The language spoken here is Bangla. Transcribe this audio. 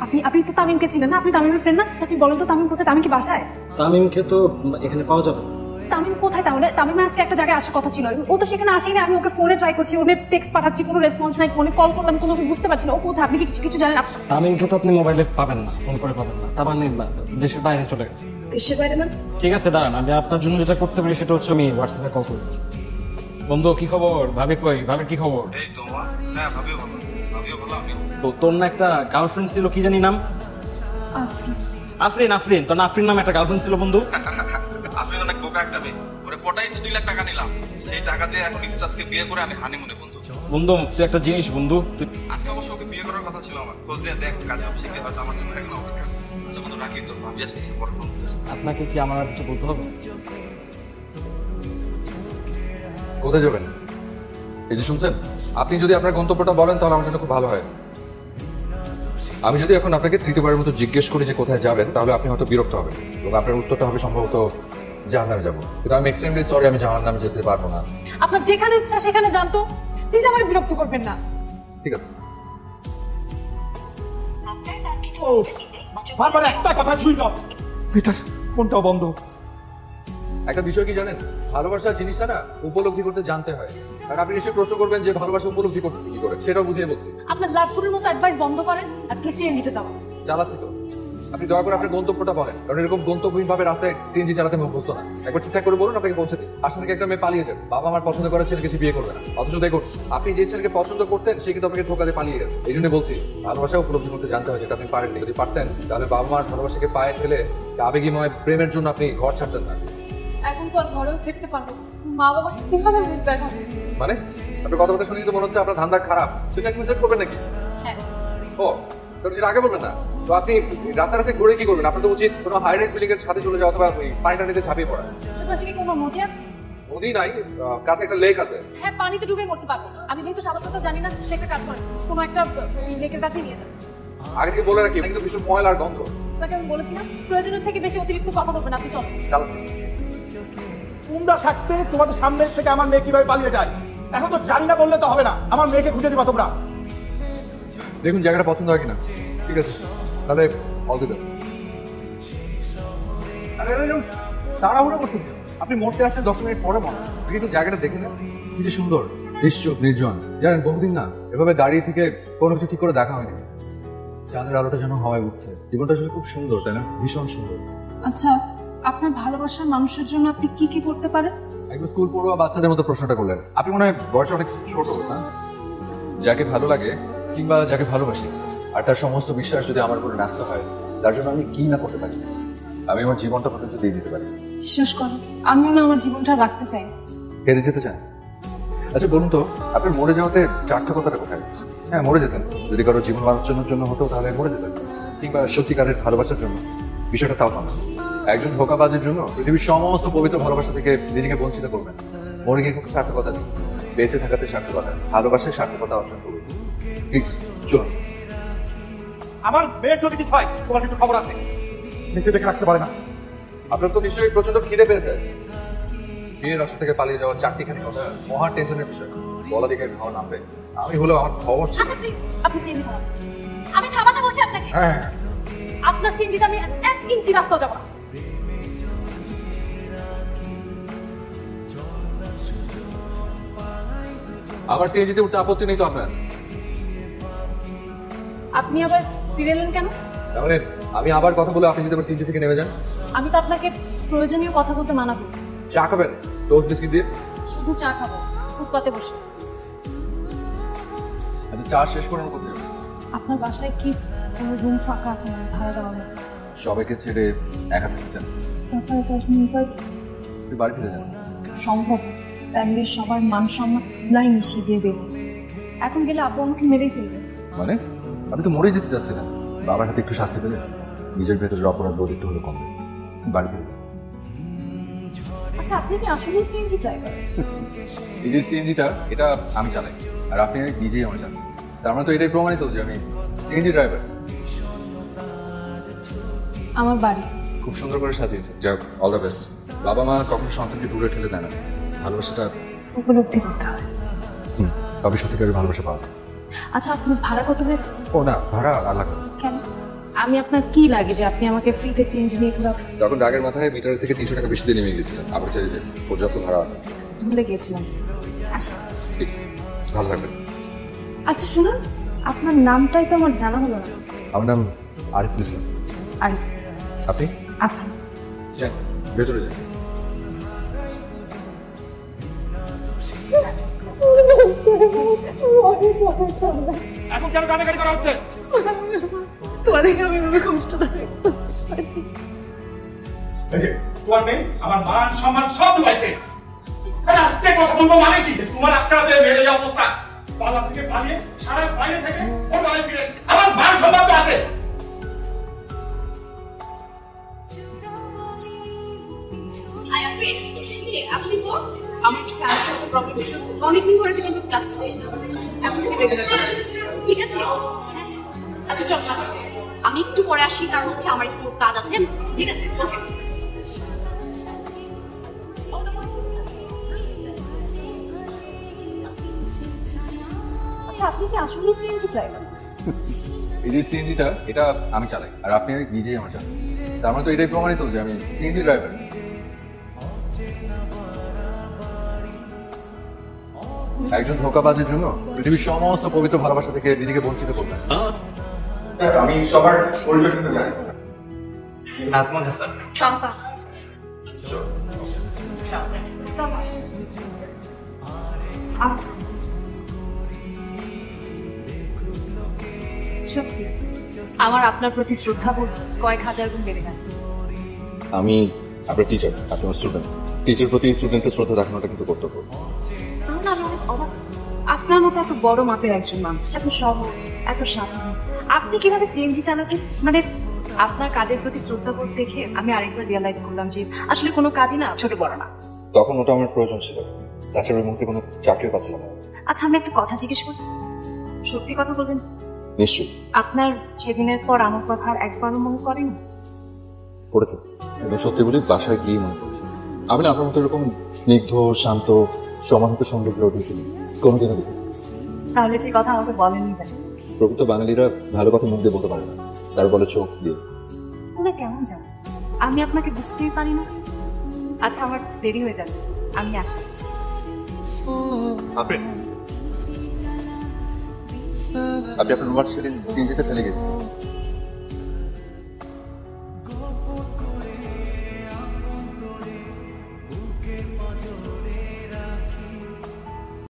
আপনি আপনি তো তামিমকে চিনেন না? আপনি তামিমের ফ্রেন্ড না? আপনি বলেন তো তামিম কোথায়? তামিম কি বাসায়? তামিমকে তো এখানে পাওয়া যাবে। তামিম কোথায় তাহলে? তামিমের আজকে একটা জায়গায় আসার কথা ছিল, ও তো সেখানে আসেনি। আমি ওকে ফোনে ট্রাই করছি, ওকে টেক্সট পাঠাচ্ছি, কোনো রেসপন্স নাই। ফোনে কল করলাম, কোনো বুঝতে পারছি না ও কোথায়। আপনি কি কিছু কিছু জানেন? তামিমকে তো আপনি মোবাইলে পাবেন না, ফোন করে পাবেন না, তার মানে দেশের বাইরে চলে গেছে। দেশের বাইরে না? ঠিক আছে দাঁড়ান, আমি আপনার জন্য যেটা করতে পারি সেটা হচ্ছে আমি হোয়াটসঅ্যাপে কল করি। বন্ধু কি খবর? ভাবি কই? ভাবির কি খবর? এই তো হ্যাঁ, ভাবিও ভালো, ভাবিও ভালো, আমিও ভালো। তো তোর না একটা গার্লফ্রেন্ড ছিল, কি জানি নাম? আফরিন। আফরিন, তোর না আফরিন নামে একটা গার্লফ্রেন্ড ছিল বন্ধু? আপনি অনেক বোকা একটা মেয়ে, ওরে পটাই তো 2 লাখ টাকা নিলাম, সেই টাকা দিয়ে এখন ইসরাতকে বিয়ে করে আমি হানিমুনে। বন্ধু বন্ধু তুই একটা জিনিস, বন্ধু তুই আজকে অবশ্য ওকে বিয়ে করার কথা ছিল আমার, খোঁজ দিয়ে দেখ কাজে অফিসে গিয়ে হয়তো আমার জন্য এখন অপেক্ষা। আচ্ছা বন্ধু রাখি, তো ভাবি আসতেছে, পরে ফোন করতেছে। আপনাকে কি আমার আর কিছু বলতে হবে? কোথায় যাবেন? এই যে শুনছেন, আপনি যদি আপনার গন্তব্যটা বলেন তাহলে আমার জন্য খুব ভালো হয়। আমি যদি এখন আপনাকে তৃতীয়বারের মতো জিজ্ঞেস করি যে কোথায় যাবেন, তাহলে আপনি হয়তো বিরক্ত হবেন এবং আপনার উত্তরটা হবে সম্ভবত জাহান্নামে যাবো। কিন্তু আমি এক্সট্রিমলি সরি, আমি জাহান্নামে যেতে পারবো না। আপনার যেখানে ইচ্ছা সেখানে জানতো, প্লিজ আমাকে বিরক্ত করবেন না। ঠিক আছে। বারবার একটা কথা শুই যাও, এটার ফোনটাও বন্ধ। একটা বিষয় কি জানেন, ভালোবাসা জিনিসটা না উপলব্ধি করতে জানতে হয়। আর আপনি নিশ্চয়ই প্রশ্ন করবেন যে ভালোবাসা উপলব্ধি করতে কি করে, সেটাও বুঝিয়ে বলছি। আপনার লাভপুরের মতো অ্যাডভাইস বন্ধ করেন আর প্লিজ সিএনজিতে চালান। চালাচ্ছি তো, আপনি দয়া করে আপনার গন্তব্যটা বলেন, কারণ এরকম গন্তব্যহীন ভাবে রাস্তায় সিএনজি চালাতে আমি অভ্যস্ত না। একবার ঠিকঠাক করে বলুন, আপনাকে পৌঁছে দিই। আসলে থেকে একটা মেয়ে পালিয়ে যাবে, বাবা আমার পছন্দ করার ছেলেকে সে বিয়ে করবে না। অথচ দেখুন, আপনি যে ছেলেকে পছন্দ করতেন সে কিন্তু আপনাকে ধোকা দিয়ে পালিয়ে গেছে। এই জন্য বলছি, ভালোবাসা উপলব্ধি করতে জানতে হয়, যেটা আপনি পারেননি। যদি পারতেন তাহলে বাবা মার ভালোবাসাকে পায়ে ঠেলে আবেগীময় প্রেমের জন্য আপনি ঘর ছাড়তেন না। এখন তো আর ঘরেও ফিরতে পারবো, মা বাবা কিভাবে বুঝবে এখন? মানে আপনার কথা শুনেই তো মনে হচ্ছে আপনার ধান্দা খারাপ। সুইসাইড মিসাইড করবেন নাকি? হ্যাঁ। ও, তাহলে সেটা আগে বলবেন না। তো আপনি রাস্তা রাস্তায় ঘুরে কি করবেন? আপনার তো উচিত কোনো হাই রাইজ বিল্ডিং এর ছাদে চলে যাওয়া অথবা ওই পানিটা নিতে ঝাঁপিয়ে পড়া। আশেপাশে কি কোনো নদী আছে? নদী নাই, কাছে একটা লেক আছে। হ্যাঁ, পানিতে ডুবে মরতে পারবো। আমি যেহেতু সাঁতার কথা জানি না, একটা কাজ করেন, কোনো একটা লেকের কাছে নিয়ে যান। আগে থেকে বলে রাখি, কিন্তু ভীষণ ময়লা আর গন্ধ। আপনাকে আমি বলেছি না, প্রয়োজনের থেকে বেশি অতিরিক্ত কথা বলবেন। আপনি চলেন। চালাচ্ছি। তোমরা থাকতে তোমাদের সামনে থেকে আমার মেয়ে কিভাবে পালিয়ে যায় এখন তো জানি না, বললে তো হবে না। আমার মেয়েকে খুঁজে দিবা তোমরা। দেখুন জায়গাটা পছন্দ হয় কিনা। ঠিক আছে, তাহলে অল দি বেস্ট। তাড়াহুড়ো করছেন কেন? আপনি মরতে আসছেন 10 মিনিট পরে মনে কিন্তু জায়গাটা দেখে না, কি যে সুন্দর, নিশ্চুপ নির্জন। জানেন বহুদিন না এভাবে দাঁড়িয়ে থেকে কোনো কিছু ঠিক করে দেখা হয়নি। চাঁদের আলোটা যেন হাওয়ায় উঠছে। জীবনটা আসলে খুব সুন্দর, তাই না? ভীষণ সুন্দর। আচ্ছা, আপনার ভালোবাসার মানুষের জন্য আপনি কি কি করতে পারেন? একদম স্কুল পড়ুয়া বাচ্চাদের মতো প্রশ্নটা করলেন। আপনি মনে হয় বয়সে অনেক ছোট না? যাকে ভালো লাগে কিংবা যাকে ভালোবাসি আর তার সমস্ত বিশ্বাস যদি আমার উপরে ন্যস্ত হয়, তার জন্য আমি কি না করতে পারি। আমি আমার জীবনটা পর্যন্ত দিয়ে দিতে পারি। বিশ্বাস করুন, আমিও না আমার জীবনটা রাখতে চাই। হেরে যেতে চান? আচ্ছা বলুন তো, আপনার মরে যাওয়াতে সার্থকতাটা কোথায়? হ্যাঁ মরে যেতেন, যদি কারো জীবন বাঁচানোর জন্য হতো তাহলে মরে যেতেন, কিংবা সত্যিকারের ভালোবাসার জন্য। বিষয়টা তাও না, একজন ধোঁকাবাজের জন্য পৃথিবীর সমস্ত পবিত্র ভালোবাসা থেকে নিজেকে বঞ্চিত করবেন। মরে গিয়ে কোনো সার্থকতা নেই, বেঁচে থাকাতে সার্থকতা, ভালোবাসায় সার্থকতা অর্জন করবে। প্লিজ চলুন। আমার মেয়ের যদি কিছু হয় তোমার কিন্তু খবর আছে, মেয়েকে দেখে রাখতে পারে না। আপনার তো নিশ্চয়ই প্রচন্ড খিদে পেয়েছে। বিয়ের রাস্তা থেকে পালিয়ে যাওয়া 4টিখানি কথা মহা টেনশনের বিষয়। বলা দিকে খাওয়া নামবে। আমি হলো আমার খবর ছিল। আচ্ছা, আপনি সিএনজি থামান। আমি থামাতে বলছি আপনাকে। হ্যাঁ, আপনার সিএনজিতে আমি 1 ইঞ্চি রাস্তা যাব না। আবার সিএনজিতে উঠতে আপত্তি নেই তো আপনার? আপনি আবার ফিরে এলেন কেন? তাহলে আমি আবার কথা বলে আপনি যদি আবার সিএনজি থেকে নেমে যান? আমি তো আপনাকে প্রয়োজনীয় কথা বলতে মানা করি। চা খাবেন টোস্ট বিস্কিট দিয়ে? শুধু চা খাবো, ফুটপাতে বসে। আচ্ছা চা শেষ করার কোথায় যাবেন? আপনার বাসায় কি কোনো রুম ফাঁকা আছে না ভাড়া দেওয়ার মতো? সবাইকে ছেড়ে একা থাকতে চান? তাছাড়া তো আপনি উপায় পেয়েছেন। তুই বাড়ি ফিরে যান। সম্ভব, ফ্যামিলির সবার মান সম্মান ধুলাই মিশিয়ে দিয়ে বের হচ্ছে। এখন গেলে আব্বু আমাকে মেরেই ফেলবে। মানে আমি তো মরে যেতে চাচ্ছিলাম। বাবার হাতে একটু শাস্তি পেলে নিজের ভেতরের অপরাধ বোধ একটু হলে কমবে। বাড়ি ফিরে যান। আচ্ছা, আপনি কি আসলে সিএনজি ড্রাইভার? এই যে সিএনজিটা এটা আমি চালাই, আর আপনি নিজেই আমার চালাচ্ছেন। তার মানে তো এটাই প্রমাণিত যে আমি সিএনজি ড্রাইভার। আমার বাড়ি খুব সুন্দর করে সাজিয়েছে। যাই হোক, অল দ্য বেস্ট। বাবা মা কখনো সন্তানকে দূরে ঠেলে দেয় না, ভালোবাসাটা উপলব্ধি করতে হয়। তবে সত্যিকারের ভালোবাসা পাওয়া। আচ্ছা আপনার ভাড়া কত হয়েছে? ও না, ভাড়া আর লাগবে না। কেন? আমি আপনার কি লাগে যে আপনি আমাকে ফ্রিতে সিএনজি নিয়ে ঘোরাবেন? তখন রাগের মাথায় মিটার থেকে 300 টাকা বেশি দিয়ে নেমে গেছিলেন। আবার চাই যে পর্যাপ্ত ভাড়া আছে। ভুলে গিয়েছিলাম। আচ্ছা ঠিক, ভালো থাকবেন। আচ্ছা শুনুন, আপনার নামটাই তো আমার জানা হলো না। আমার নাম আরিফুল ইসলাম। আর আপনি? আফান। যান, ভেতরে যান। এখন কেন কান্নাকাটি করা হচ্ছে? তোমার দেখে আমি এভাবে কষ্ট পাই। এই যে, তোমার মেয়ে আমার মান সম্মান সব ডুবাইছে। আরে আজকে কথা বলবো মানে কি? তোমার আজকে রাতে মেয়ের এই অবস্থা, পালা থেকে পালিয়ে সারা বাইরে থেকে ওর বাড়ি ফিরে এসেছে। আমার মান সম্মান তো আছে। আপনি তো আমার একটু ফ্যামিলি প্রবলেম ছিল, অনেকদিন ধরে কিন্তু ক্লাস করছিস না, এখন থেকে রেগুলার ক্লাস। ঠিক আছে, আচ্ছা চল ক্লাসে যাই। আমি একটু পরে আসি, কারণ হচ্ছে আমার একটু কাজ আছে। ঠিক আছে, ওকে। আচ্ছা আপনি কি আসলে সিএনজি ড্রাইভার? এই যে সিএনজিটা, এটা আমি চালাই, আর আপনি নিজেই আমার চালান। তার মানে তো এটাই প্রমাণিত যে আমি সিএনজি ড্রাইভার। একজন ধোঁকাবাজের জন্য পৃথিবীর সমস্ত পবিত্র ভালোবাসা থেকে নিজেকে বঞ্চিত করবেন। আমি সবার পরিচয় কিন্তু জানি। নাজমুল হাসান। শম্পা। সত্যি আমার আপনার প্রতি শ্রদ্ধা বোধ কয়েক হাজার গুণ বেড়ে গেল। আমি আপনার টিচার, আপনার স্টুডেন্ট। টিচার প্রতি স্টুডেন্টের শ্রদ্ধা দেখানোটা কিন্তু কর্তব্য। না আমি অনেক অবাক হচ্ছি। আপনার মতো এত বড় মাপের একজন মানুষ, এত সহজ, এত সাধারণ, আপনি কিভাবে সিএনজি চালাতেন? মানে আপনার কাজের প্রতি শ্রদ্ধাবোধ দেখে আমি আরেকবার রিয়েলাইজ করলাম যে আসলে কোনো কাজই না ছোট বড় না। তখন ওটা আমার প্রয়োজন ছিল, তাছাড়া ওই মুহূর্তে কোনো চাকরিও পাচ্ছিলাম না। আচ্ছা আমি একটা কথা জিজ্ঞেস করি, সত্যি কথা বলবেন? নিশ্চয়ই আপনার সেদিনের পর আমার কথা আর একবারও মনে করেন? করেছে, এবং সত্যি বলি বাসায় গিয়ে মনে করেছে। আমি না আপনার মতো এরকম স্নিগ্ধ, শান্ত, সমাহিত সৌন্দর্য দেখিনি কোনোদিনও দেখি। তাহলে সে কথা আমাকে বলেননি কেন? প্রকৃত বাঙালিরা ভালো কথা মুখ দিয়ে বলতে পারে না, তার বলে চোখ দিয়ে। ওরা কেমন জানো, আমি আপনাকে বুঝতেই পারি না। আচ্ছা আমার দেরি হয়ে যাচ্ছে, আমি আসি। আপনি আপনার রুমার সেদিন সিএনজিতে ফেলে গেছেন।